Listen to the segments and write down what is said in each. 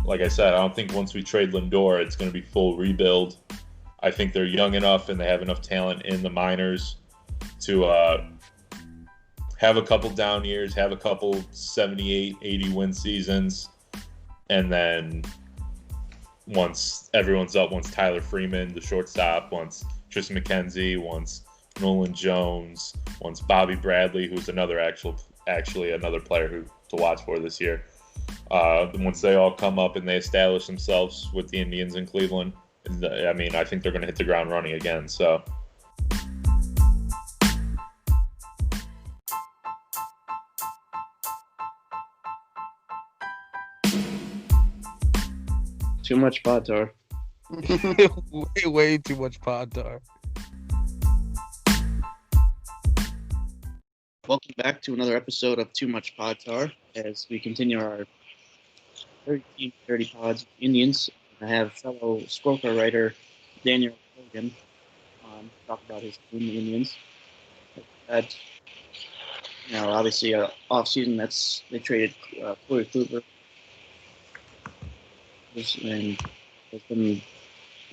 like I said, I don't think once we trade Lindor, it's going to be full rebuild. I think they're young enough and they have enough talent in the minors to have a couple down years, have a couple 78, 80 win seasons, and then once everyone's up, once Tyler Freeman, the shortstop, once Tristan McKenzie, once Nolan Jones, once Bobby Bradley, who's actually another player to watch for this year. Once they all come up and they establish themselves with the Indians in Cleveland, I mean, I think they're going to hit the ground running again. So. Too much pod tar. way too much pod tar. Welcome back to another episode of Too Much Pod Tar as we continue our 30 Pods Indians. I have fellow Squawka writer Daniel Corrigan on to talk about his team, the Indians. Obviously, off season they traded Corey Kluber. And there's been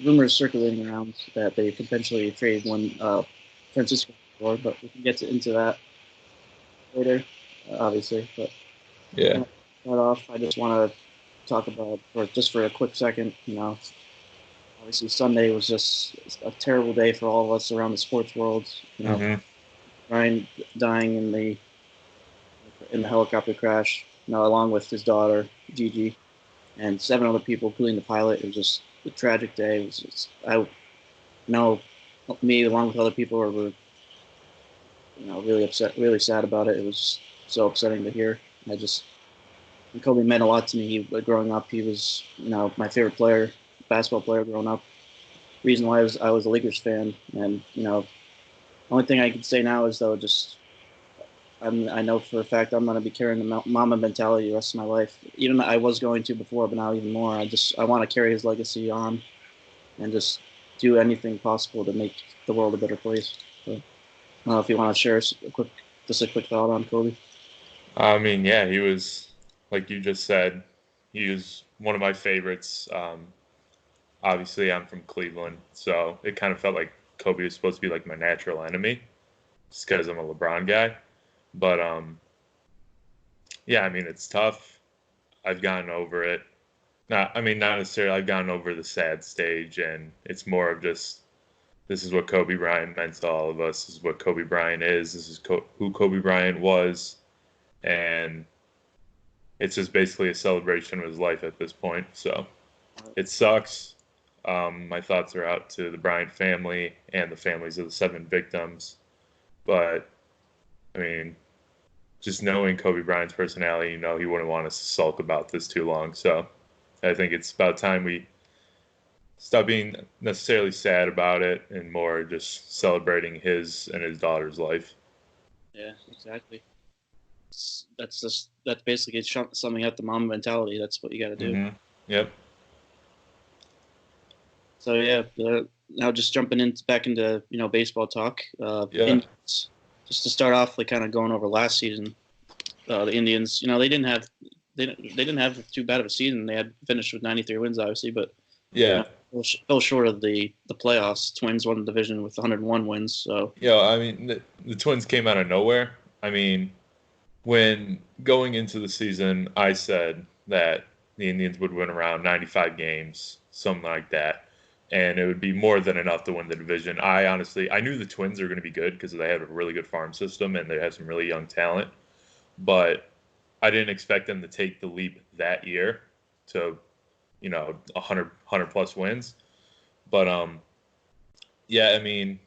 rumors circulating around that they potentially trade one Francisco for, but we can get into that later, obviously. But yeah, start off, I just want to talk about, for a quick second, obviously Sunday was just a terrible day for all of us around the sports world. Ryan dying in the helicopter crash, along with his daughter Gigi, and 7 other people, including the pilot. It was just a tragic day. It was just, me along with other people were really upset, really sad about it. It was so upsetting to hear. Kobe meant a lot to me. Growing up, he was, my favorite player, basketball player growing up. Reason why I was a Lakers fan. And, the only thing I can say now is, though, I know for a fact I'm going to be carrying the Mamba mentality the rest of my life. Even I was going to before, but now even more. I want to carry his legacy on and just do anything possible to make the world a better place. So, I don't know if you want to share a quick thought on Kobe. I mean, yeah, he was, like you just said, he was one of my favorites. Obviously, I'm from Cleveland, so it kind of felt like Kobe was supposed to be like my natural enemy just because I'm a LeBron guy. But, yeah, I mean, it's tough. I've gotten over it. Not necessarily I've gotten over the sad stage, and it's more of just, this is what Kobe Bryant meant to all of us. This is what Kobe Bryant is. This is who Kobe Bryant was. And it's just basically a celebration of his life at this point. So it sucks. My thoughts are out to the Bryant family and the families of the 7 victims. But, I mean, just knowing Kobe Bryant's personality, he wouldn't want us to sulk about this too long. So I think it's about time we stop being necessarily sad about it and more just celebrating his and his daughter's life. Yeah, exactly. That's basically summing up the Mamba mentality. That's what you got to do. Mm-hmm. Yep. So yeah, now just jumping back into baseball talk. Indians, just to start off, kind of going over last season, the Indians, they didn't have too bad of a season. They had finished with 93 wins, obviously, but fell short of the playoffs. Twins won the division with 101 wins. So I mean, the Twins came out of nowhere. I mean, when going into the season, I said that the Indians would win around 95 games, something like that. And it would be more than enough to win the division. I knew the Twins were going to be good because they have a really good farm system and they have some really young talent. But I didn't expect them to take the leap that year to, 100 plus wins. But, I mean,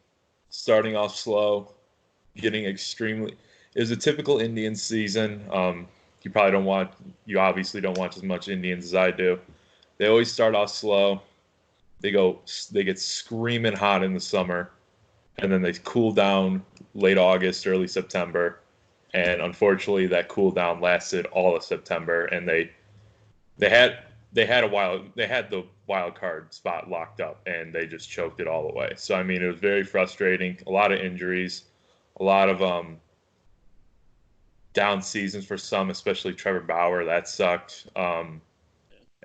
starting off slow, it was a typical Indians season. You obviously don't watch as much Indians as I do. They always start off slow. They get screaming hot in the summer, and then they cool down late August, early September. And unfortunately, that cool down lasted all of September, and they had the wild card spot locked up, and they just choked it all away. So I mean, it was very frustrating. A lot of injuries, a lot of down seasons for some, especially Trevor Bauer. That sucked.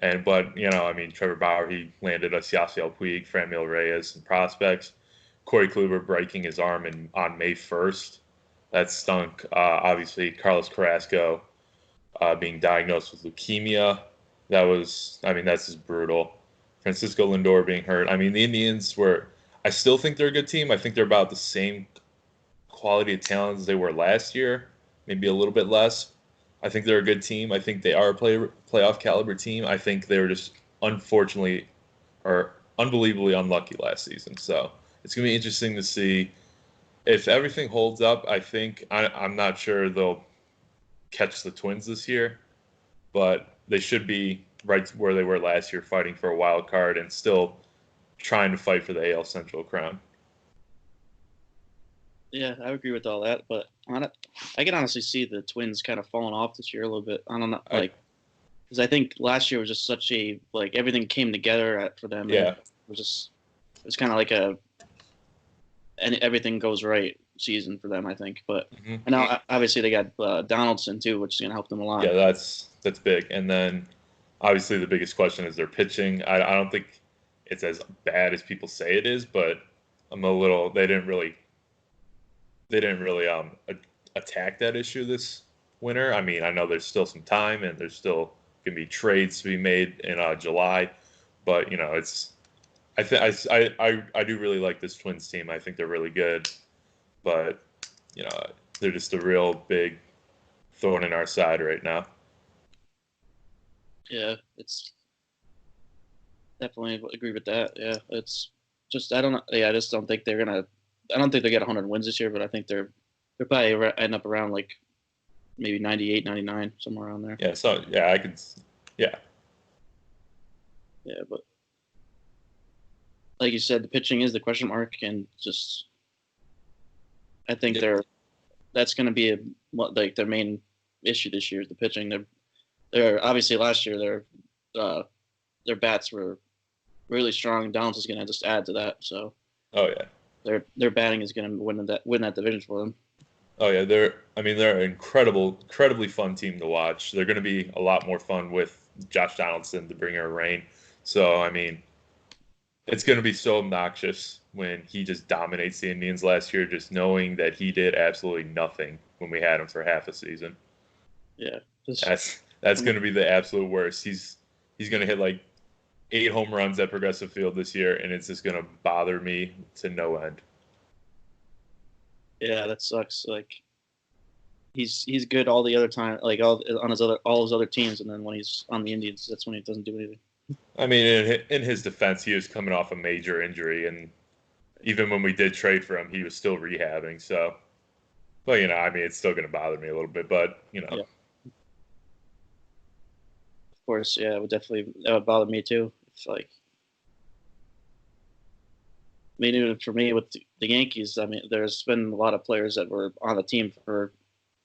But I mean, Trevor Bauer, he landed us Yasiel Puig, Franmil Reyes, and prospects. Corey Kluber breaking his arm on May 1st. That stunk. Obviously, Carlos Carrasco being diagnosed with leukemia. That's just brutal. Francisco Lindor being hurt. I mean, the Indians I still think they're a good team. I think they're about the same quality of talent as they were last year, maybe a little bit less. I think they're a good team. I think they are a playoff caliber team. I think they were just unfortunately or unbelievably unlucky last season. So it's going to be interesting to see if everything holds up. I'm not sure they'll catch the Twins this year, but they should be right where they were last year, fighting for a wild card and still trying to fight for the AL Central crown. Yeah, I agree with all that, but I can honestly see the Twins kind of falling off this year a little bit. I don't know, because I think last year was just such a everything came together for them. Yeah, it was kind of like and everything goes right season for them, I think. But and now obviously they got Donaldson too, which is going to help them a lot. Yeah, that's big. And then obviously the biggest question is their pitching. I don't think it's as bad as people say it is, but they didn't really attack that issue this winter. I mean, I know there's still some time and there's still going to be trades to be made in July, but I do really like this Twins team. I think they're really good, but they're just a real big thorn in our side right now. Yeah, it's definitely agree with that. Yeah, it's just I don't know. Yeah, I just don't think they're gonna. I don't think they get 100 wins this year, but I think they're probably end up around maybe 98, 99, somewhere around there. Yeah. So yeah, I could. Yeah. Yeah, but like you said, the pitching is the question mark, and just I think that's going to be their main issue this year is the pitching. They're obviously last year their bats were really strong. Downs is going to just add to that. So. Oh yeah. Their batting is going to win that division for them. Oh yeah, they're an incredibly fun team to watch. They're going to be a lot more fun with Josh Donaldson, the bringer of rain. So I mean, it's going to be so obnoxious when he just dominates the Indians last year, just knowing that he did absolutely nothing when we had him for half a season. Yeah, that's going to be the absolute worst. He's going to hit 8 home runs at Progressive Field this year, and it's just going to bother me to no end. Yeah, that sucks. He's good all the other time, all his other teams, and then when he's on the Indians, that's when he doesn't do anything. I mean, in his defense, he was coming off a major injury, and even when we did trade for him, he was still rehabbing. So, but I mean, it's still going to bother me a little bit, but Yeah. Of course, yeah, that would bother me too. It's even for me with the Yankees, I mean, there's been a lot of players that were on the team for.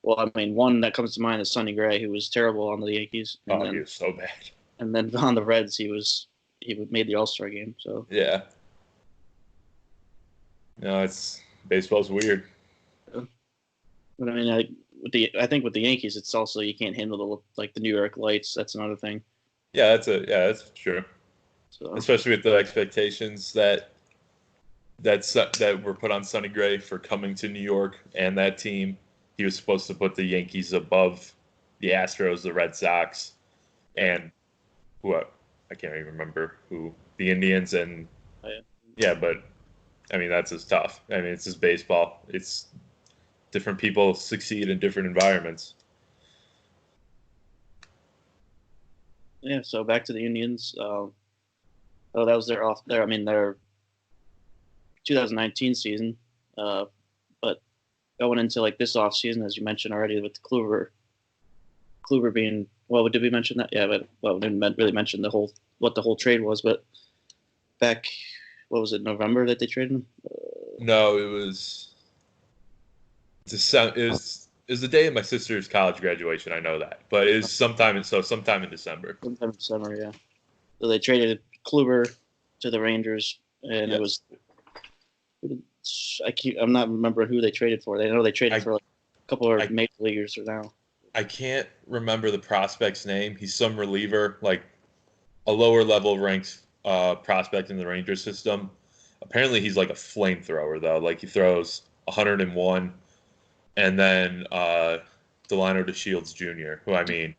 Well, I mean, one that comes to mind is Sonny Gray, who was terrible on the Yankees. He was so bad. And then on the Reds, he made the All-Star game. So yeah, baseball's weird. But I mean, I think with the Yankees, it's also you can't handle the New York lights. That's another thing. Yeah, that's true. So. Especially with the expectations that were put on Sonny Gray for coming to New York and that team. He was supposed to put the Yankees above the Astros, the Red Sox, and I can't even remember who, the Indians, and but I mean that's just tough. I mean it's just baseball. It's different people succeed in different environments. Yeah. So back to the Indians. That was their 2019 season. But going into this off season, as you mentioned already, with the Kluber being. Well, did we mention that? Yeah, but we didn't really mention what the whole trade was. But back, what was it, November that they traded him? No, it was December. It was the day of my sister's college graduation. I know that, but it was sometime in December. Sometime in December, yeah. So they traded Kluber to the Rangers, and it was. I'm not remembering who they traded for. I know they traded for a couple of major leaguers now. I can't remember the prospect's name. He's some reliever. a lower level ranked prospect in the Ranger system. Apparently, he's like a flamethrower though. Like he throws 101, and then Delano DeShields Jr., who I mean,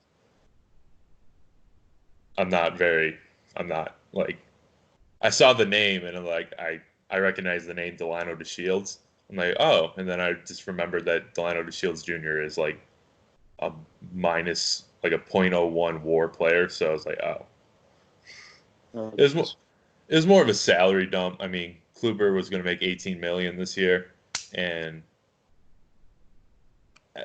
I'm not very, I'm not like, I saw the name and I'm like, I recognize the name Delano DeShields. I'm like, oh, and then I just remembered that Delano DeShields Jr. is like a minus like a .01 WAR player. So I was like, oh, Oh, it was geez. it was more of a salary dump. I mean, Kluber was going to make 18 million this year, and uh,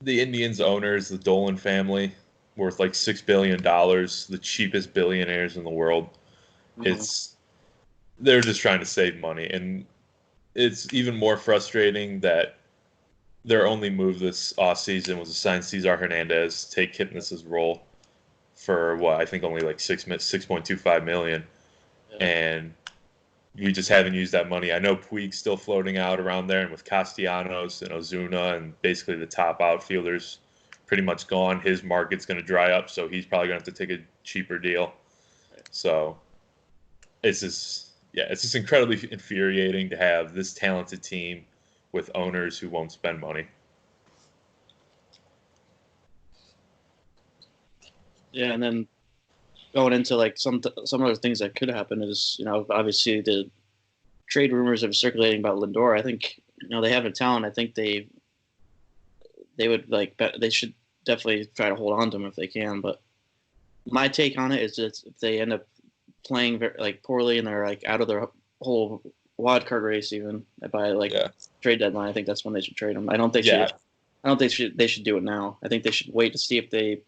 the Indians owners, the Dolan family, worth like $6 billion, the cheapest billionaires in the world. Mhm. It's they're just trying to save money, and it's even more frustrating that their only move this off season was to sign Cesar Hernandez, take Kipnis's role for what I think only like 6.25 million, Yeah. and we just haven't used that money. I know Puig's still floating out around there, and with Castellanos and Ozuna and basically the top outfielders pretty much gone, his market's going to dry up, so he's probably going to have to take a cheaper deal. So it's just incredibly infuriating to have this talented team with owners who won't spend money. Yeah, and then going into like some other things that could happen is, obviously the trade rumors are circulating about Lindor. I think, they have a talent. I think they would like they should definitely try to hold on to him if they can. But my take on it is that if they end up playing like poorly and they're like out of their whole wild card race even by like Yeah, trade deadline, I think that's when they should trade him. I don't think yeah, they should do it now. I think they should wait to see if they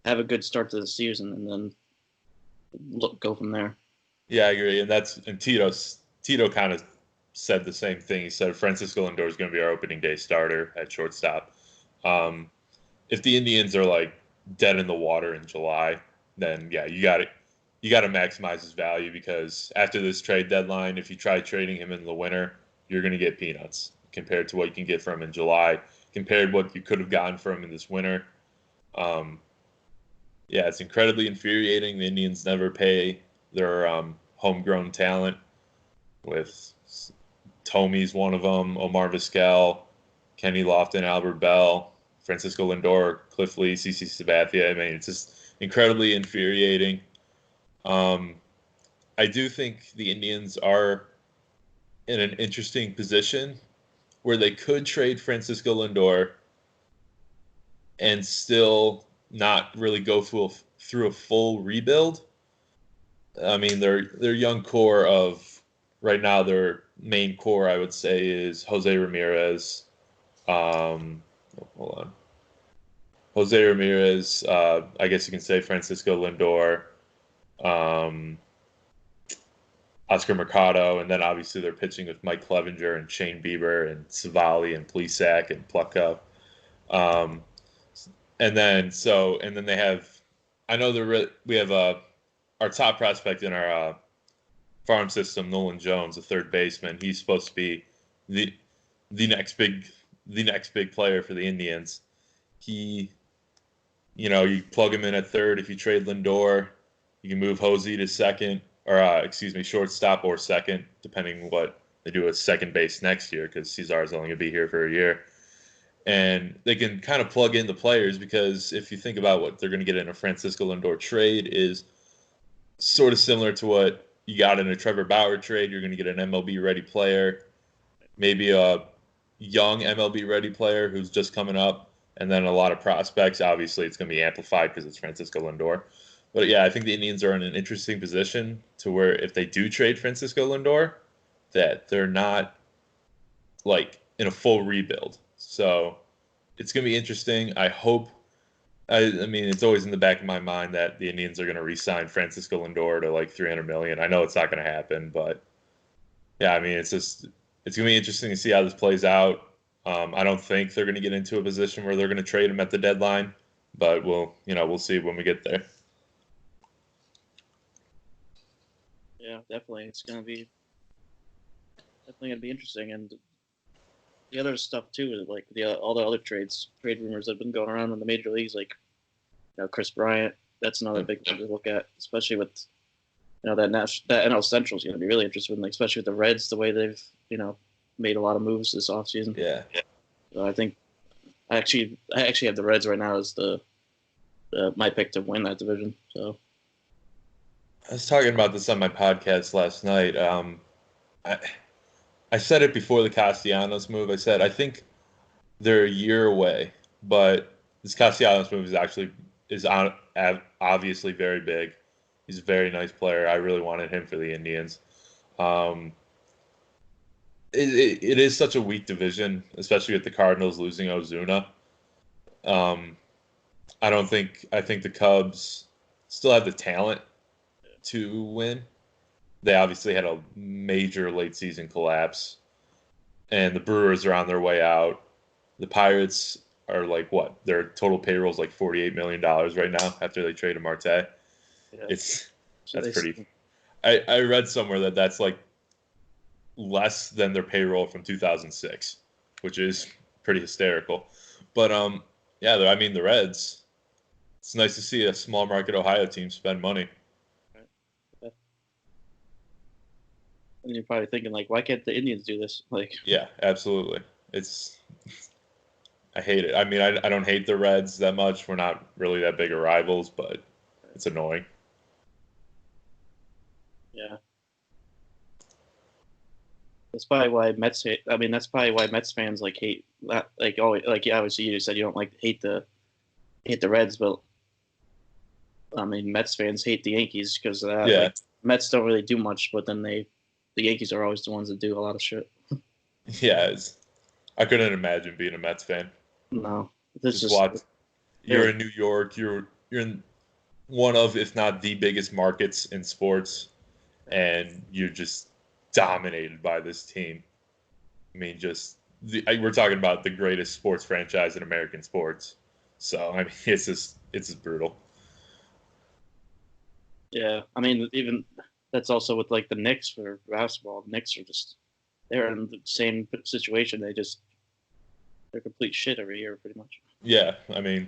have a good start to the season and then go from there. yeah. I agree, and Tito kind of said the same thing. He said Francisco Lindor is going to be our opening day starter at shortstop. Um, if the Indians are like dead in the water in July, then yeah, you got to maximize his value because after this trade deadline, if you try trading him in the winter, you're going to get peanuts compared to what you can get from him in July, compared to what you could have gotten from him in this winter. Um, yeah, it's incredibly infuriating. The Indians never pay their homegrown talent. With Tomey's one of them, Omar Vizquel, Kenny Lofton, Albert Bell, Francisco Lindor, Cliff Lee, CC Sabathia. I mean, it's just incredibly infuriating. Um, I do think the Indians are in an interesting position where they could trade Francisco Lindor and still not really go through a full rebuild. I mean, their young core of right now, their main core, I would say, is Jose Ramirez. Hold on, Jose Ramirez. I guess you can say Francisco Lindor, um, Oscar Mercado, and then obviously they're pitching with Mike Clevenger and Shane Bieber and Savali and Plesac and Plucko. Um, and then they have. I know we have our top prospect in our farm system, Nolan Jones, a third baseman. He's supposed to be the the next big the next big player for the Indians. He, you plug him in at third. If you trade Lindor, you can move Hosey to second, or excuse me, shortstop or second, depending what they do at second base next year, because Cesar's only going to be here for a year. And they can kind of plug in the players because if you think about what they're going to get in a Francisco Lindor trade is sort of similar to what you got in a Trevor Bauer trade. You're going to get an MLB ready player, maybe a young MLB ready player who's just coming up, and then a lot of prospects. Obviously, it's going to be amplified because it's Francisco Lindor. But yeah, I think the Indians are in an interesting position to where if they do trade Francisco Lindor, that they're not like in a full rebuild. So it's going to be interesting. I hope. I mean, it's always in the back of my mind that the Indians are going to re-sign Francisco Lindor to like 300 million. I know it's not going to happen, but yeah, I mean, it's going to be interesting to see how this plays out. I don't think they're going to get into a position where they're going to trade him at the deadline, but we'll see when we get there. Yeah, definitely. It's definitely gonna be interesting. And the other stuff too is like all the other trade rumors that have been going around in the major leagues, like Chris Bryant. that's another big thing to look at, especially with that NL Central is going to be really interesting, like especially with the Reds, the way they've made a lot of moves this offseason. Yeah. So I think I actually have the Reds right now as the my pick to win that division. So I was talking about this on my podcast last night. I said it before the Castellanos move. I said I think they're a year away, but this Castellanos move obviously very big. He's a very nice player. I really wanted him for the Indians. It is such a weak division, especially with the Cardinals losing Ozuna. I think the Cubs still have the talent to win. They obviously had a major late season collapse, and the Brewers are on their way out. The Pirates are like what? Their total payroll is like $48 million right now after they traded Marte. yeah. That's pretty. I read somewhere that that's like less than their payroll from 2006, which is pretty hysterical. But I mean the Reds. It's nice to see a small market Ohio team spend money. Yeah. And you're probably thinking like, why can't the Indians do this? Like, yeah, absolutely. I hate it. I mean, I don't hate the Reds that much. We're not really that big of rivals, but it's annoying. Yeah. That's probably why Mets hate. I mean, that's probably why Mets fans like hate that. Like, always, like obviously you said you don't like hate the Reds, but I mean, Mets fans hate the Yankees because of that. Yeah. Like, Mets don't really do much, but then the Yankees are always the ones that do a lot of shit. Yeah, I couldn't imagine being a Mets fan. No, you're in New York. You're in one of, if not the biggest markets in sports, and you're just dominated by this team. I mean, we're talking about the greatest sports franchise in American sports. So I mean, it's just brutal. Yeah, I mean, even that's also with like the Knicks for basketball. The Knicks are they're in the same situation. They're complete shit every year, pretty much. Yeah, I mean,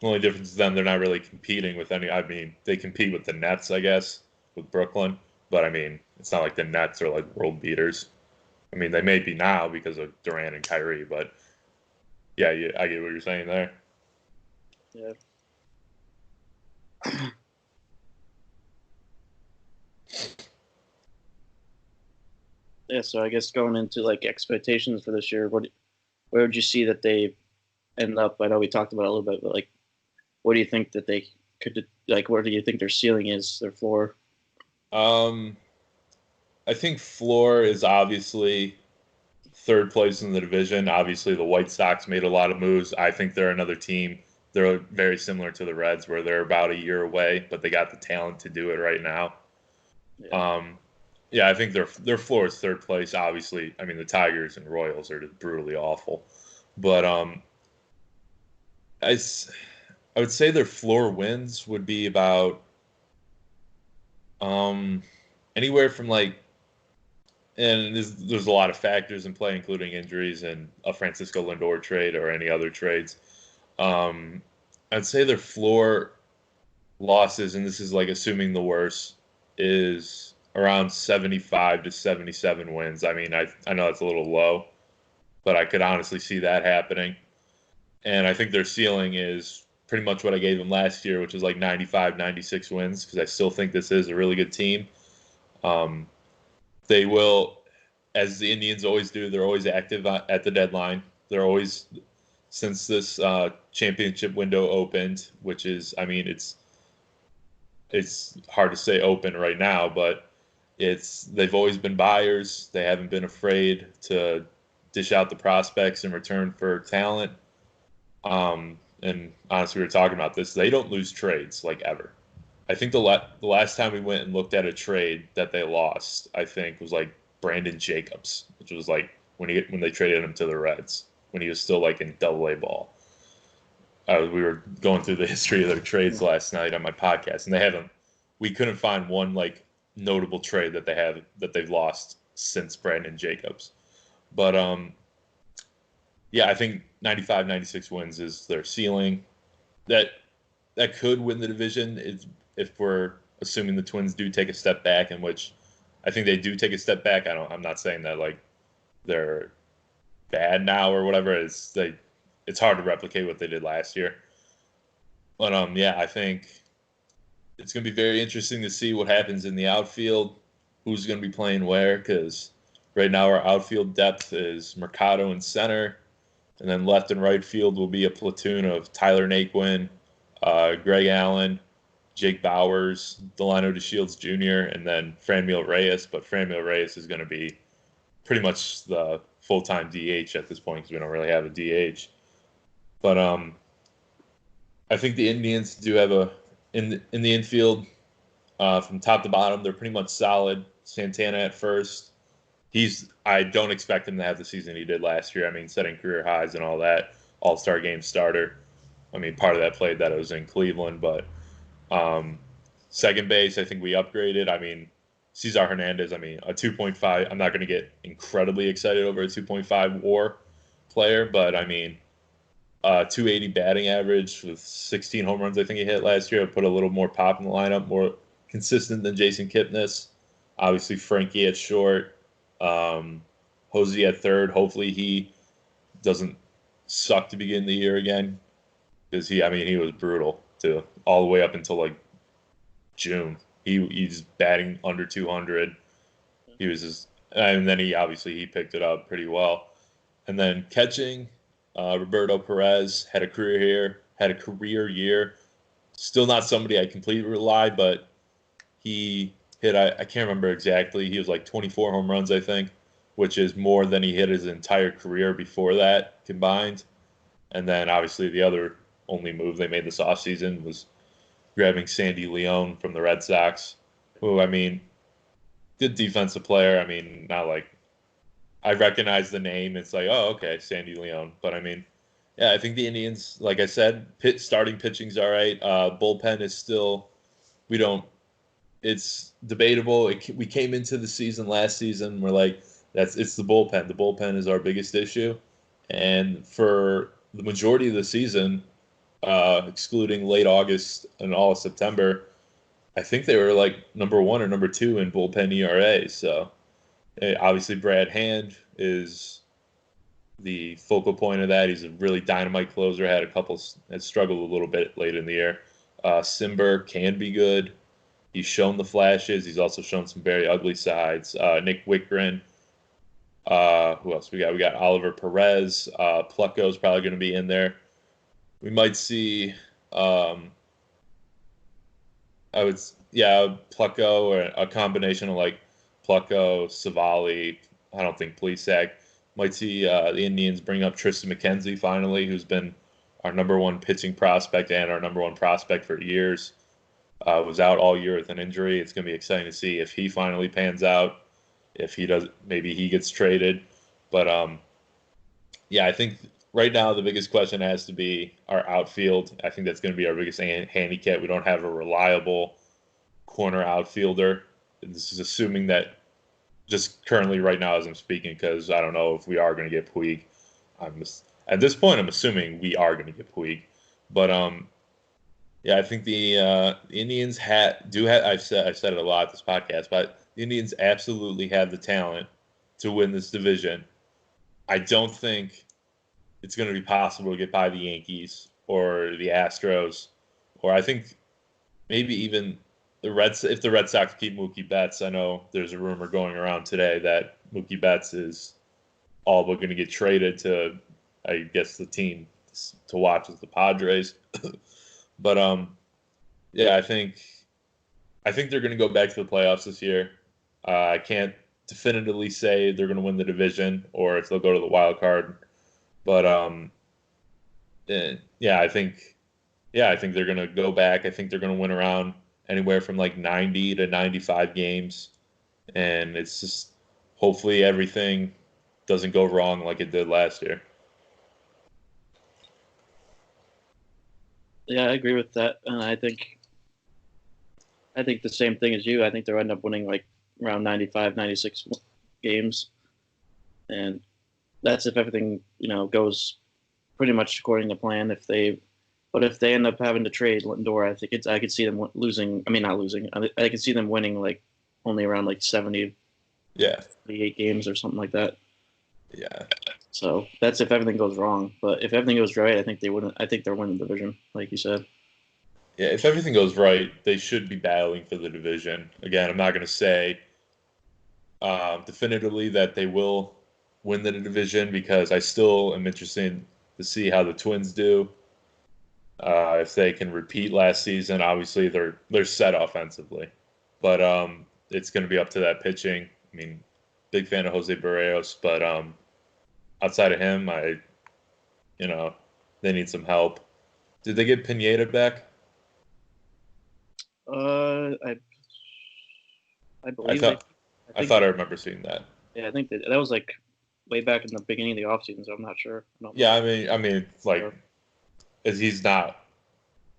the only difference is then they're not really competing with any. I mean, they compete with the Nets, I guess, with Brooklyn, but I mean, it's not like the Nets are like world beaters. I mean, they may be now because of Durant and Kyrie, but yeah, I get what you're saying there. Yeah. Yeah, so I guess going into like expectations for this year, where would you see that they end up? I know we talked about it a little bit, but like, what do you think that they could like? Where do you think their ceiling is, their floor? I think floor is obviously third place in the division. Obviously, the White Sox made a lot of moves. I think they're another team. They're very similar to the Reds, where they're about a year away, but they got the talent to do it right now. Yeah. I think their floor is third place. Obviously, I mean the Tigers and Royals are just brutally awful, but I would say their floor wins would be about anywhere from like, and there's a lot of factors in play, including injuries and a Francisco Lindor trade or any other trades. I'd say their floor losses, and this is like assuming the worst, is around 75 to 77 wins. I mean, I know that's a little low, but I could honestly see that happening. And I think their ceiling is pretty much what I gave them last year, which is like 95, 96 wins, because I still think this is a really good team. They will, as the Indians always do, they're always active at the deadline. They're always, since this championship window opened, which is, I mean, it's hard to say open right now, but they've always been buyers. They haven't been afraid to dish out the prospects in return for talent. And honestly, we were talking about this. They don't lose trades like ever. I think the last time we went and looked at a trade that they lost, I think was like Brandon Jacobs, which was like when they traded him to the Reds when he was still like in Double-A ball. We were going through the history of their trades last night on my podcast, and we couldn't find one like notable trade that they've lost since Brandon Jacobs. But yeah, I think 95, 96 wins is their ceiling. That that could win the division if we're assuming the Twins do take a step back, in which I think they do take a step back. I'm not saying that like they're bad now or whatever. It's hard to replicate what they did last year. But yeah, I think it's going to be very interesting to see what happens in the outfield, who's going to be playing where, because right now our outfield depth is Mercado in center, and then left and right field will be a platoon of Tyler Naquin, Greg Allen, Jake Bowers, Delano DeShields Jr., and then Franmil Reyes. But Franmil Reyes is going to be pretty much the full-time DH at this point because we don't really have a DH. But I think the Indians do have in the infield from top to bottom. They're pretty much solid. Santana at first. I don't expect him to have the season he did last year. I mean, setting career highs and all that. All-Star game starter. I mean, part of that played that it was in Cleveland, but second base, I think we upgraded. I mean, Cesar Hernandez, I mean, a 2.5. I'm not going to get incredibly excited over a 2.5 WAR player, but I mean, 280 batting average with 16 home runs. I think he hit last year. Put a little more pop in the lineup, more consistent than Jason Kipnis. Obviously, Frankie at short. Hosey at third. Hopefully he doesn't suck to begin the year again, because he was brutal too, all the way up until like June. He's batting under 200. He was just, and then he picked it up pretty well. And then catching, Roberto Perez had a career year. Still not somebody I completely rely, but he hit, I can't remember exactly. He was like 24 home runs, I think, which is more than he hit his entire career before that combined. And then obviously the other only move they made this offseason was grabbing Sandy Leon from the Red Sox, who, I mean, good defensive player. I mean, not like I recognize the name. It's like, oh, okay, Sandy Leon. But I mean, yeah, I think the Indians, like I said, starting pitching's all right. Bullpen is still, it's debatable. We came into the season last season, we're like, it's the bullpen. The bullpen is our biggest issue. And for the majority of the season, excluding late August and all of September, I think they were like number 1 or number 2 in bullpen ERA. So obviously Brad Hand is the focal point of that. He's a really dynamite closer. Had struggled a little bit late in the year. Simber can be good. He's shown the flashes. He's also shown some very ugly sides. Nick Wickren. Who else we got? We got Oliver Perez. Plucko's probably going to be in there. We might see, Plucko, or a combination of like Plucko, Savali. I don't think Plesac. Might see the Indians bring up Tristan McKenzie finally, who's been our number 1 pitching prospect and our number 1 prospect for years. Was out all year with an injury. It's going to be exciting to see if he finally pans out. If he does, maybe he gets traded. But I think right now the biggest question has to be our outfield. I think that's going to be our biggest handicap. We don't have a reliable corner outfielder. This is assuming that just currently right now as I'm speaking, because I don't know if we are going to get Puig. At this point, I'm assuming we are going to get Puig. But I think the Indians do have. I've said it a lot this podcast, but the Indians absolutely have the talent to win this division. I don't think it's going to be possible to get by the Yankees or the Astros, or I think maybe even if the Red Sox keep Mookie Betts. I know there's a rumor going around today that Mookie Betts is all but going to get traded to, I guess, the team to watch with the Padres. But I think they're going to go back to the playoffs this year. I can't definitively say they're going to win the division or if they'll go to the wild card. But I think they're going to go back. I think they're going to win around anywhere from like 90 to 95 games, and it's just hopefully everything doesn't go wrong like it did last year. Yeah, I agree with that. And I think the same thing as you. I think they'll end up winning like around 95, 96 games. And that's if everything, goes pretty much according to plan. If they But if they end up having to trade Lindor, I could see them losing. I mean, not losing. I could see them winning like only around like 70, Yeah. 78 games or something like that. Yeah. So that's if everything goes wrong. But if everything goes right, I think they wouldn't. I think they're winning the division, like you said. Yeah, if everything goes right, they should be battling for the division. Again, I'm not going to say definitively that they will win the division because I still am interested to see how the Twins do. If they can repeat last season, obviously they're set offensively, but it's going to be up to that pitching. I mean, big fan of Jose Barrios, but outside of him, they need some help. Did they get Pineda back? I I believe they. thought I I think. thought I remember seeing that. Yeah, I think that was like way back in the beginning of the offseason, so I'm not sure. Yeah, I mean, like, as he's not.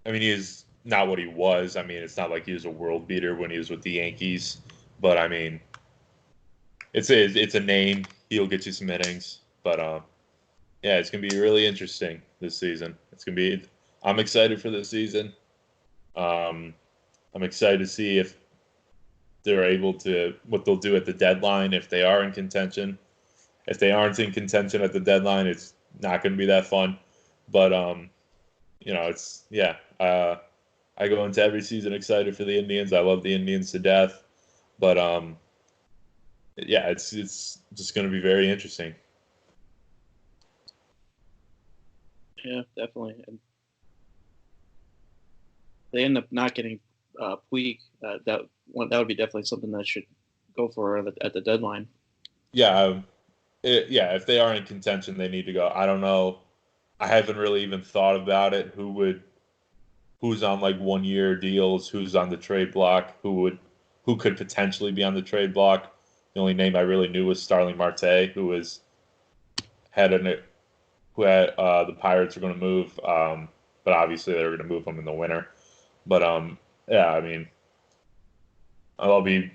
I mean, he's not what he was. I mean, it's not like he was a world beater when he was with the Yankees, but I mean, it's a name. He'll get you some innings, but yeah, it's gonna be really interesting this season. It's gonna be. I'm excited for this season. Um, I'm excited to see if they're able to what they'll do at the deadline if they are in contention. If they aren't in contention at the deadline, it's not going to be that fun. But it's yeah. I go into every season excited for the Indians. I love the Indians to death. But yeah, it's just going to be very interesting. Yeah, definitely. And they end up not getting Puig. That would be definitely something that should go for at the deadline. Yeah, yeah. If they are in contention, they need to go. I don't know. I haven't really even thought about it. Who's on like 1 year deals? Who's on the trade block? Who could potentially be on the trade block? The only name I really knew was Starling Marte, had an who had the Pirates are going to move, but obviously they were going to move him in the winter. But yeah, I mean, I'll be.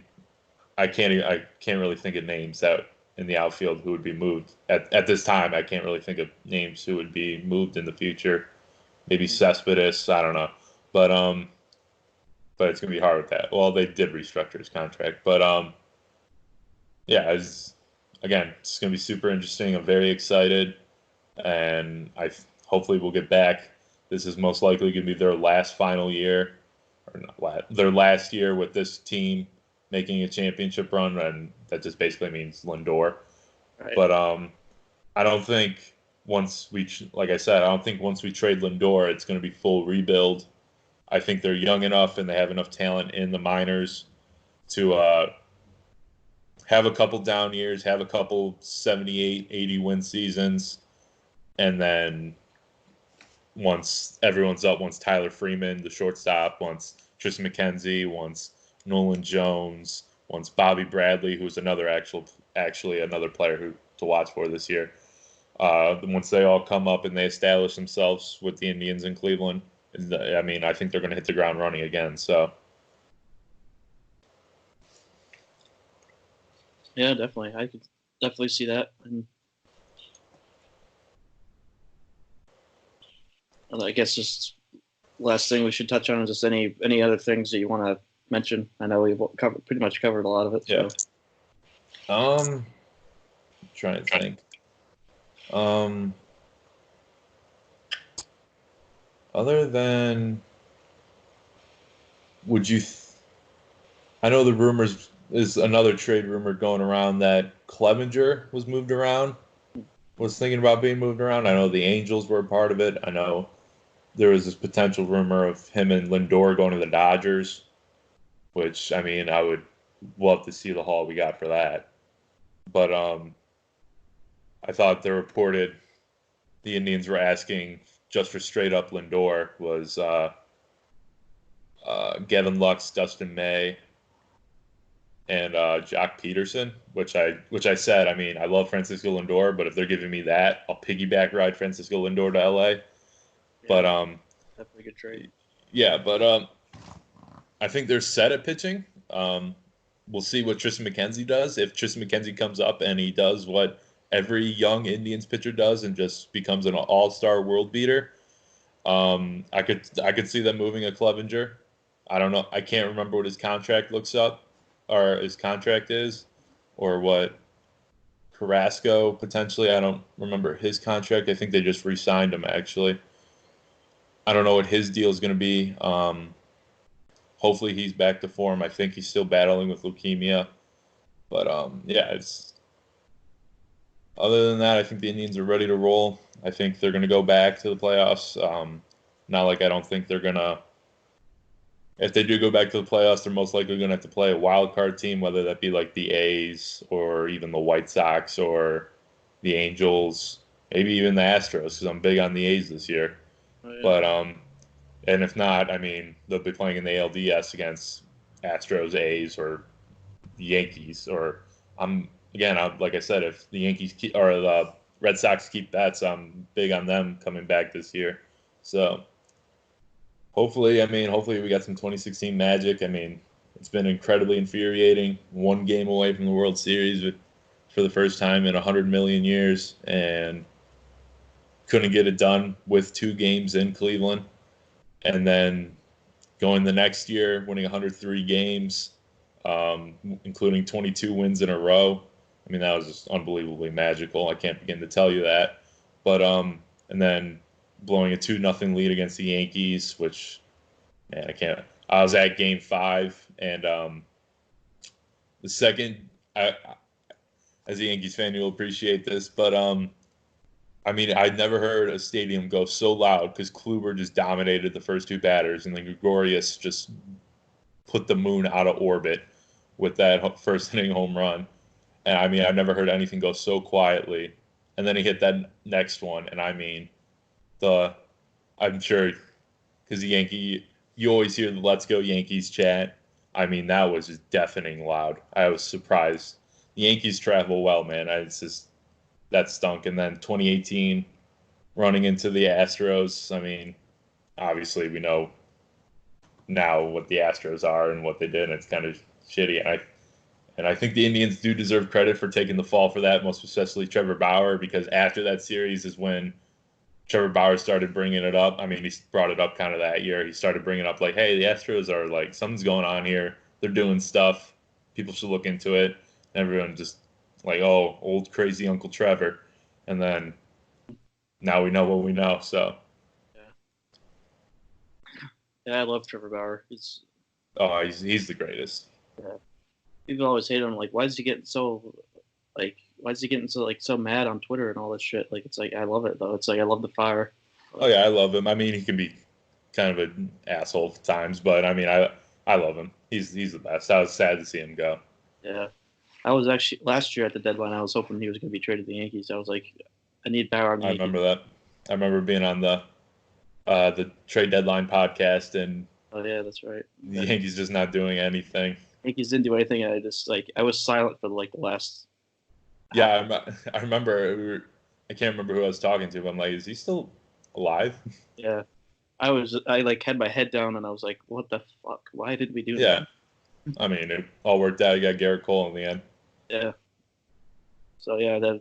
I can't really think of names out in the outfield who would be moved at this time. I can't really think of names who would be moved in the future. Maybe Cespedes, I don't know, but it's gonna be hard with that. Well, they did restructure his contract, but yeah, again, it's gonna be super interesting. I'm very excited, and I hopefully we'll get back. This is most likely gonna be their last final year, or not their last year with this team making a championship run, and that just basically means Lindor. Right. But I don't think like I said, I don't think once we trade Lindor, it's going to be full rebuild. I think they're young enough and they have enough talent in the minors to have a couple down years, have a couple 78, 80 win seasons, and then once everyone's up, once Tyler Freeman, the shortstop, once Tristan McKenzie, once Nolan Jones, once Bobby Bradley, who's actually another player to watch for this year. Once they all come up and they establish themselves with the Indians in Cleveland, I mean, I think they're going to hit the ground running again. So, yeah, definitely. I could definitely see that. And I guess just last thing we should touch on is just any other things that you want to mention. I know we've pretty much covered a lot of it. yeah. So. I'm trying to think. Other than, I know the rumors is another trade rumor going around that Clevenger was thinking about being moved around. I know the Angels were a part of it. I know there was this potential rumor of him and Lindor going to the Dodgers, which, I mean, I would love to see the haul we got for that. But I thought the reported the Indians were asking just for straight up Lindor was Gavin Lux, Dustin May, and Jock Peterson, which I said, I mean, I love Francisco Lindor, but if they're giving me that, I'll piggyback ride Francisco Lindor to LA. Yeah, but definitely a good trade. Yeah, but I think they're set at pitching. We'll see what Tristan McKenzie does. If Tristan McKenzie comes up and he does what every young Indians pitcher does and just becomes an all-star world beater, I could see them moving a Clevenger. I don't know. I can't remember what his contract looks up, or his contract is, or what Carrasco potentially. I don't remember his contract. I think they just re-signed him actually. I don't know what his deal is going to be. Hopefully he's back to form. I think he's still battling with leukemia, but yeah, it's other than that, I think the Indians are ready to roll. I think they're going to go back to the playoffs. Not like I don't think they're going to. If they do go back to the playoffs, they're most likely going to have to play a wild card team, whether that be like the A's or even the White Sox or the Angels, maybe even the Astros, because I'm big on the A's this year. Oh, yeah. But and if not, I mean, they'll be playing in the ALDS against Astros, A's, or the Yankees. Or like I said, if the Yankees or the Red Sox keep bets, I'm big on them coming back this year. So hopefully we got some 2016 magic. I mean, it's been incredibly infuriating. One game away from the World Series for the first time in 100 million years, and couldn't get it done with 2 games in Cleveland. And then going the next year, winning 103 games, including 22 wins in a row. I mean, that was just unbelievably magical. I can't begin to tell you that. But and then blowing a 2-0 lead against the Yankees, which, man, I can't. I was at Game 5, and the second, as a Yankees fan, you'll appreciate this, but I mean, I'd never heard a stadium go so loud because Kluber just dominated the first 2 batters, and then Gregorius just put the moon out of orbit with that first inning home run. And I mean, I've never heard anything go so quietly. And then he hit that next one, and I mean, I'm sure because you always hear the "Let's Go Yankees" chant. I mean, that was just deafening loud. I was surprised. The Yankees travel well, man. It's just that stunk. And then 2018, running into the Astros. I mean, obviously we know now what the Astros are and what they did, and it's kind of shitty. And I think the Indians do deserve credit for taking the fall for that, most especially Trevor Bauer, because after that series is when Trevor Bauer started bringing it up. I mean, he brought it up kind of that year. He started bringing up like, hey, the Astros are like, something's going on here. They're doing stuff. People should look into it. And everyone just like, oh, old crazy Uncle Trevor. And then now we know what we know. So, Yeah, I love Trevor Bauer. he's the greatest. Yeah. People always hate him. Like, why is he getting so so mad on Twitter and all this shit? Like, it's like I love it though. It's like I love the fire. Oh yeah, I love him. I mean, he can be kind of an asshole at times, but I mean, I love him. He's the best. I was sad to see him go. Yeah, I was actually last year at the deadline. I was hoping he was going to be traded to the Yankees. I was like, I need Bauer on the I Yankees. remember that. I remember being on the trade deadline podcast, and Oh yeah, that's right. the Yankees just not doing anything. Yankees didn't do anything. And I just I was silent for like the last. Yeah, I remember. I can't remember who I was talking to, but I'm like, is he still alive? Yeah, I like had my head down and I was like, what the fuck? Why did we do Yeah. that? I mean, it all worked out. You got Garrett Cole in the end. Yeah. So yeah, that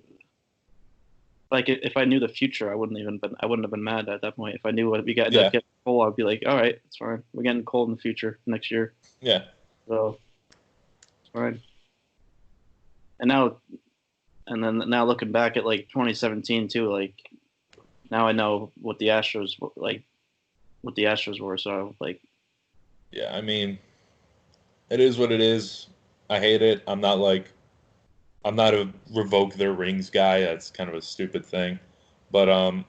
like if I knew the future, I wouldn't have been mad at that point. If I knew what we got, Yeah. get Cole, I'd be like, all right, it's fine. We're getting Cole in the future next year. Yeah. So it's fine. And then now looking back at like 2017 too, like now I know what the Astros were. So like, Yeah. I mean, it is what it is. I hate it. I'm not a revoke their rings guy. That's kind of a stupid thing. But I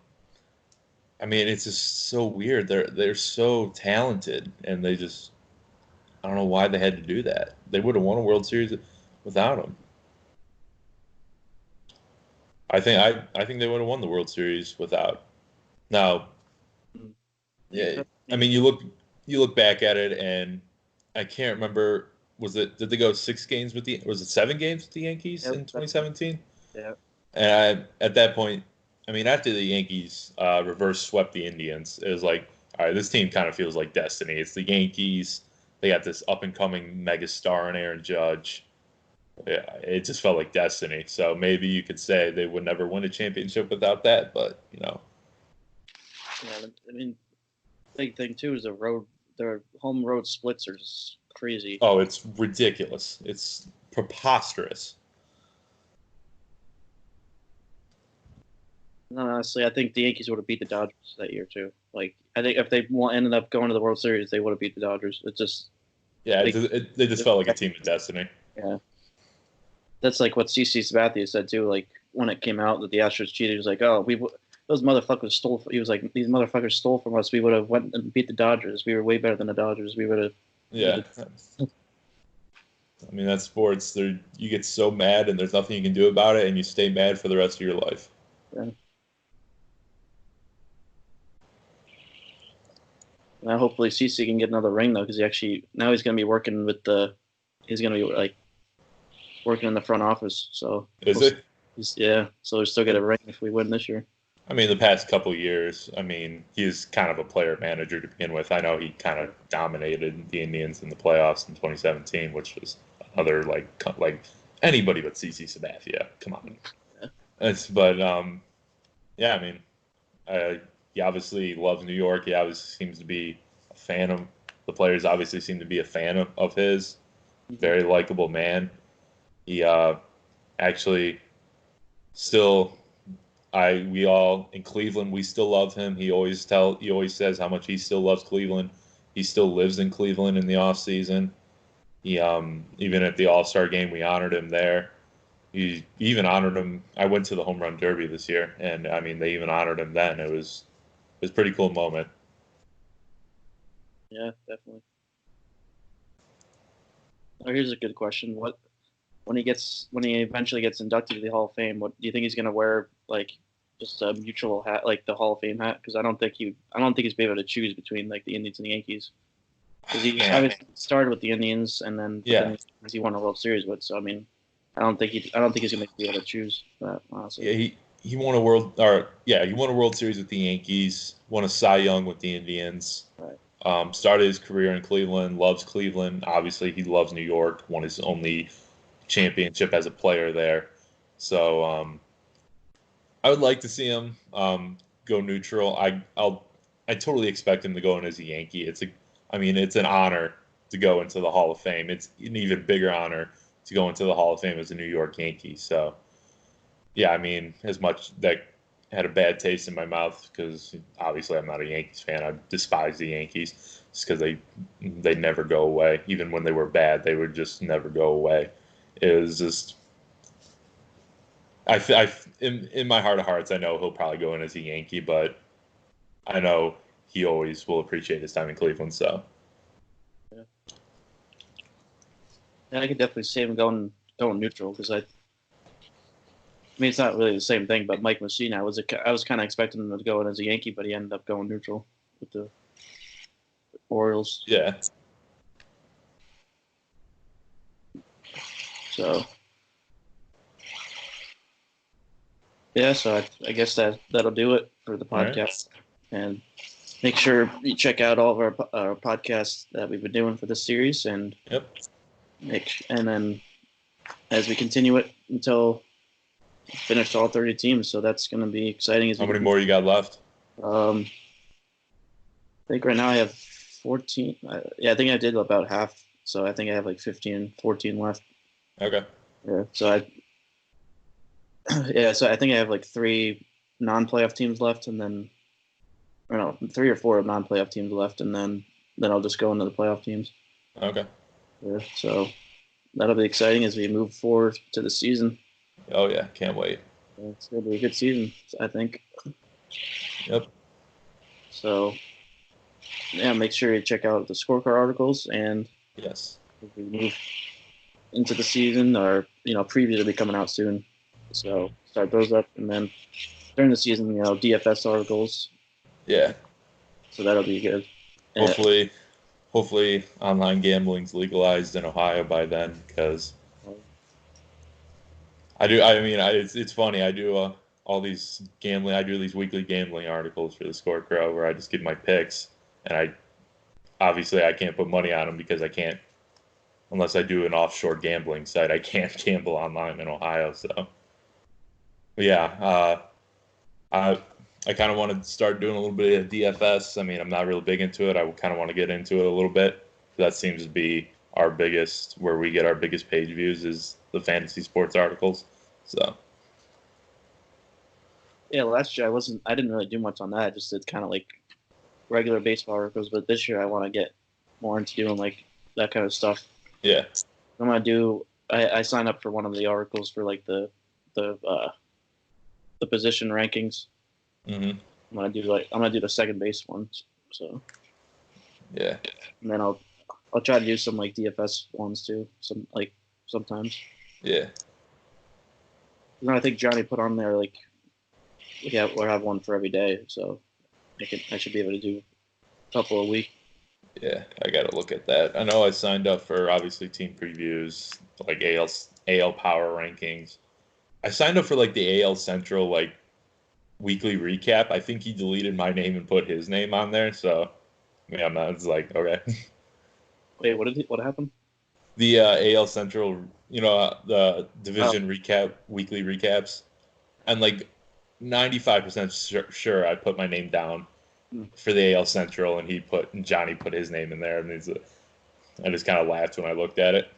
mean, it's just so weird. They're so talented, and I don't know why they had to do that. They would have won a World Series without him. I think they would have won the World Series without. Now, yeah, I mean, you look back at it, and I can't remember. Did they go 6 games was it 7 games with the Yankees in 2017? Yeah. And at that point, I mean, after the Yankees reverse swept the Indians, it was like, all right, this team kind of feels like destiny. It's the Yankees. They got this up and coming megastar in Aaron Judge. Yeah, it just felt like destiny. So maybe you could say they would never win a championship without that, but Yeah, I mean, big thing too is their home road splits are just crazy. Oh, it's ridiculous. It's preposterous. And honestly, I think the Yankees would have beat the Dodgers that year too. Like, I think if they ended up going to the World Series, they would have beat the Dodgers. It's just Yeah, like, they just felt like a team of destiny. yeah, that's like what CC Sabathia said too. Like when it came out that the Astros cheated, he was like, "Oh, those motherfuckers stole." He was like, "These motherfuckers stole from us. We would have went and beat the Dodgers. We were way better than the Dodgers. We would have." Yeah. I mean, that's sports. You get so mad, and there's nothing you can do about it, and you stay mad for the rest of your life. Yeah. Now hopefully CC can get another ring though, because now he's going to be working with he's going to be like working in the front office. So yeah, so we'll still get a ring if we win this year. I mean, the past couple years, I mean, he's kind of a player manager to begin with. I know he kind of dominated the Indians in the playoffs in 2017, which was another like anybody but CC Sabathia. Come on, yeah, I mean, he obviously loves New York. He obviously seems to be a fan of the players. Obviously, seem to be a fan of his. Very likable man. He actually still. We all in Cleveland, we still love him. He always says how much he still loves Cleveland. He still lives in Cleveland in the off season. He even at the All-Star game, we honored him there. He even honored him. I went to the home run derby this year, and I mean they even honored him then. It was a pretty cool moment. Yeah, definitely. Oh, here's a good question. When he eventually gets inducted to the Hall of Fame, what do you think he's going to wear? Like just a mutual hat, like the Hall of Fame hat? Because I don't think he's be able to choose between like the Indians and the Yankees. Because he obviously started with the Indians, and then he won a World Series with. So I mean, I don't think he's going to be able to choose that. Honestly. Yeah, he won a World Series with the Yankees. Won a Cy Young with the Indians. Right. Started his career in Cleveland. Loves Cleveland. Obviously, he loves New York. Won his only championship as a player there. So I would like to see him go neutral. I totally expect him to go in as a Yankee. It's an honor to go into the Hall of Fame. It's an even bigger honor to go into the Hall of Fame as a New York Yankee. So yeah, I mean, as much that had a bad taste in my mouth because obviously I'm not a Yankees fan. I despise the Yankees just because they never go away. Even when they were bad, they would just never go away. It was just in my heart of hearts, I know he'll probably go in as a Yankee, but I know he always will appreciate his time in Cleveland. So yeah, I could definitely see him going neutral because I mean, it's not really the same thing, but Mike Mussina, I was kind of expecting him to go in as a Yankee, but he ended up going neutral with the Orioles. yeah. So yeah, so I guess that'll do it for the podcast, and make sure you check out all of our podcasts that we've been doing for this series, and and then as we continue it until finished all 30 teams. So that's going to be exciting. How many more you got left? I think right now I have 14. I think I did about half. So I think I have like 14 left. Okay. Yeah. So I think I have like 3 non-playoff teams left, and then, or no, 3 or 4 non-playoff teams left, and then I'll just go into the playoff teams. Okay. Yeah. So that'll be exciting as we move forward to the season. Oh yeah, can't wait. It's gonna be a good season, I think. Yep. So yeah, make sure you check out the scorecard articles, and yes, as we move into the season, or previews will be coming out soon. So start those up, and then during the season, DFS articles. Yeah. So that'll be good. Hopefully, online gambling's legalized in Ohio by then, because it's funny. I do all these gambling. I do these weekly gambling articles for the Scorecrow where I just give my picks, and I can't put money on them because I can't, unless I do an offshore gambling site. I can't gamble online in Ohio. So, but yeah, I kind of want to start doing a little bit of DFS. I mean, I'm not really big into it. I kind of want to get into it a little bit. That seems to be our biggest, where we get our biggest page views is the fantasy sports articles. So. Yeah, last year I didn't really do much on that. I just did kind of like regular baseball articles, but this year I want to get more into doing like that kind of stuff. Yeah. I'm gonna do. I signed up for one of the articles for like the position rankings. Mm-hmm. I'm gonna do the second base one. So. Yeah. And then I'll try to do some like DFS ones too. Sometimes. Yeah. And I think Johnny put on there like we'll have one for every day, so I should be able to do a couple a week. Yeah, I got to look at that. I know I signed up for obviously team previews, like AL power rankings. I signed up for like the AL Central like weekly recap. I think he deleted my name and put his name on there, so yeah, it's like okay. Wait, what happened? The AL Central, the division recap, weekly recaps, and like 95% sure I put my name down for the AL Central, and Johnny put his name in there, and I just kind of laughed when I looked at it.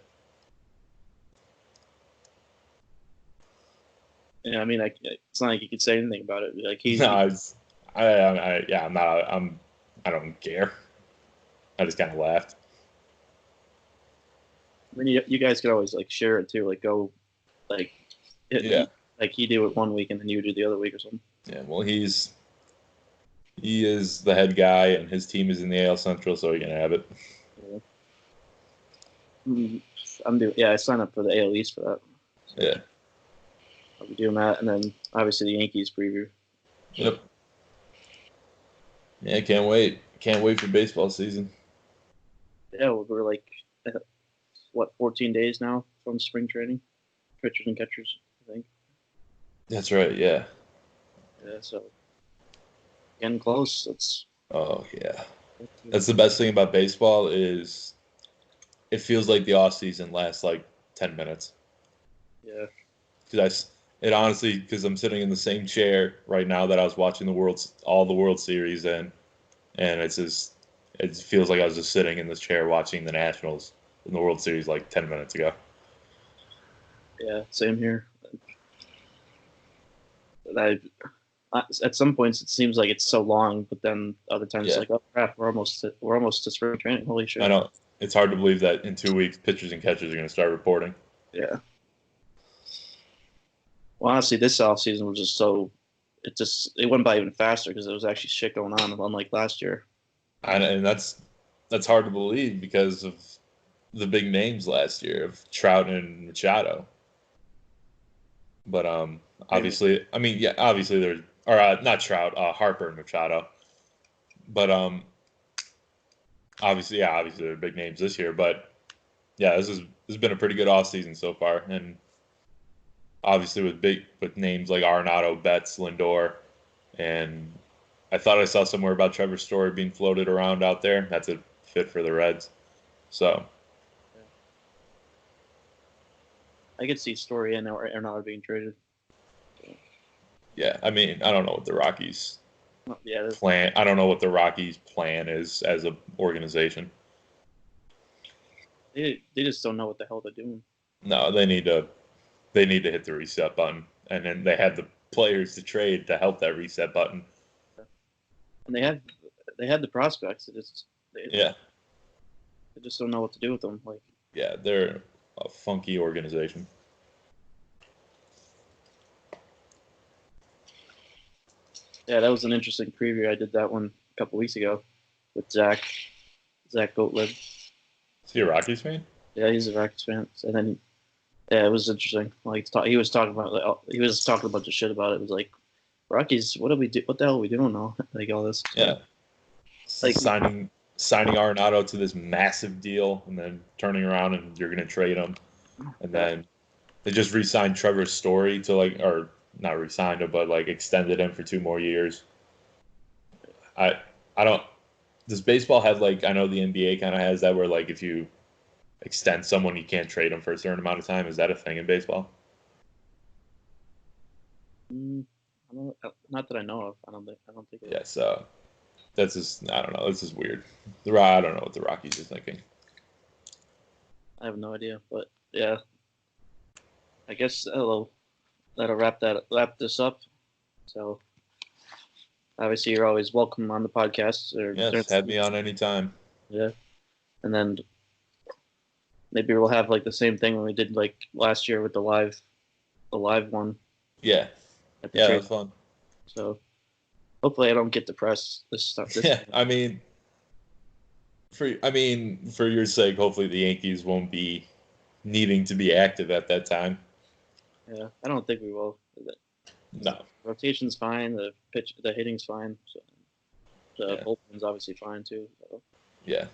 Yeah, I mean, it's not like you could say anything about it. Like I don't care. I just kind of laughed. I mean, you guys could always like share it too. Like go, like like he do it one week and then you do the other week or something. Yeah, well, he is the head guy, and his team is in the AL Central, so he can have it. Yeah. I signed up for the AL East for that. So yeah. I'll be doing that, and then obviously the Yankees preview. Yep. Yeah, can't wait. Can't wait for baseball season. Yeah, we're like, 14 days now from spring training, pitchers and catchers, I think. That's right. Yeah. Yeah, so getting close. Oh yeah. That's the best thing about baseball is it feels like the off season lasts like 10 minutes. Yeah. Because I'm sitting in the same chair right now that I was watching all the World Series and it feels like I was just sitting in this chair watching the Nationals in the World Series like 10 minutes ago. Yeah, same here. At some points it seems like it's so long, but then other times it's like, oh crap, we're almost to spring training. Holy shit! I know it's hard to believe that in 2 weeks pitchers and catchers are going to start reporting. Yeah. Well, honestly, this off season was just it went by even faster because there was actually shit going on, unlike last year. And that's hard to believe because of the big names last year of Trout and Machado. But obviously, obviously there's not Trout, Harper and Machado. But obviously they're big names this year. But yeah, this has been a pretty good off season so far, and obviously with names like Arenado, Betts, Lindor, and I thought I saw somewhere about Trevor Story being floated around out there. That's a fit for the Reds. So I could see Story and Arenado being traded. Yeah, I mean, I don't know what the Rockies plan. I don't know what the Rockies' plan is as an organization. They just don't know what the hell they're doing. No, they need to hit the reset button, and then they have the players to trade to help that reset button. And they had the prospects. They just don't know what to do with them. Like, yeah, they're a funky organization. Yeah, that was an interesting preview. I did that one a couple weeks ago with Zach Gottlieb. Is he a Rockies fan? Yeah, he's a Rockies fan. And then, yeah, it was interesting. Like he was talking about a bunch of shit about it. It was like, Rockies, what do we do? What the hell are we doing now? Like all this. Yeah. Like signing Arenado to this massive deal, and then turning around and you're going to trade him, and then they just re-signed Trevor Story to not re-signed him, but like extended him for 2 more years. I don't. Does baseball have I know the NBA kind of has that where if you extend someone you can't trade them for a certain amount of time? Is that a thing in baseball? I'm Not that I know of. I don't think it is. Yeah, so that's just I don't know. This is weird. I don't know what the Rockies are thinking. I have no idea, but yeah, I guess that'll wrap this up. So obviously, you're always welcome on the podcast. Yes, have me on anytime. Yeah, and then maybe we'll have like the same thing when we did like last year with the live one. Yeah, yeah, that was fun. So hopefully, I don't get depressed this stuff. Yeah, I mean, for your sake, hopefully the Yankees won't be needing to be active at that time. Yeah, I don't think we will. No. Rotation's fine. The hitting's fine. So the bullpen's obviously fine too. So. Yeah.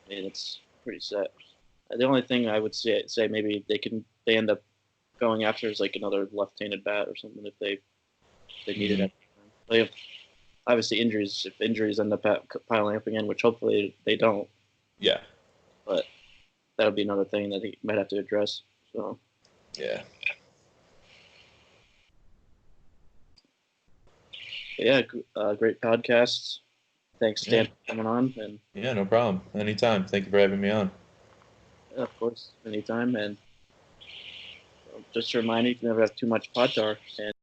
I mean, it's pretty set. The only thing I would say maybe they end up going after is like another left-handed bat or something if they need it. They have obviously injuries. If injuries end up piling up again, which hopefully they don't. Yeah. But that would be another thing that he might have to address. So. Yeah. Yeah, great podcasts. Thanks, Stan, for coming on. And yeah, no problem. Anytime. Thank you for having me on. Yeah, of course, anytime. And just a reminder, you can never have too much pot tar. And